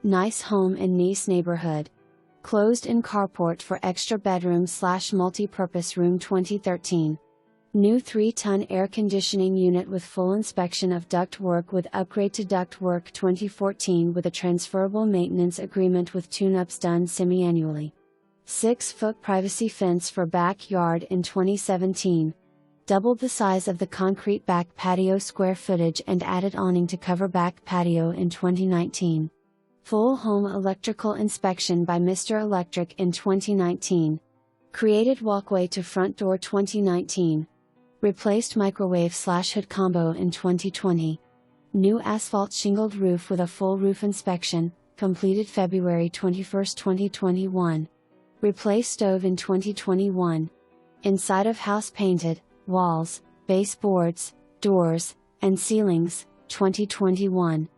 Nice home in nice neighborhood. Closed-in carport for extra bedroom/multi-purpose room 2013. New 3-ton air conditioning unit with full inspection of duct work with upgrade to duct work 2014 with a transferable maintenance agreement with tune-ups done semi-annually. 6-foot privacy fence for backyard in 2017. Doubled the size of the concrete back patio square footage and added awning to cover back patio in 2019. Full home electrical inspection by Mr. Electric in 2019. Created walkway to front door 2019. Replaced microwave/hood combo in 2020. New asphalt shingled roof with a full roof inspection, completed February 21, 2021. Replaced stove in 2021. Inside of house painted, walls, baseboards, doors, and ceilings, 2021.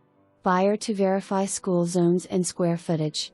Buyer to verify school zones and square footage.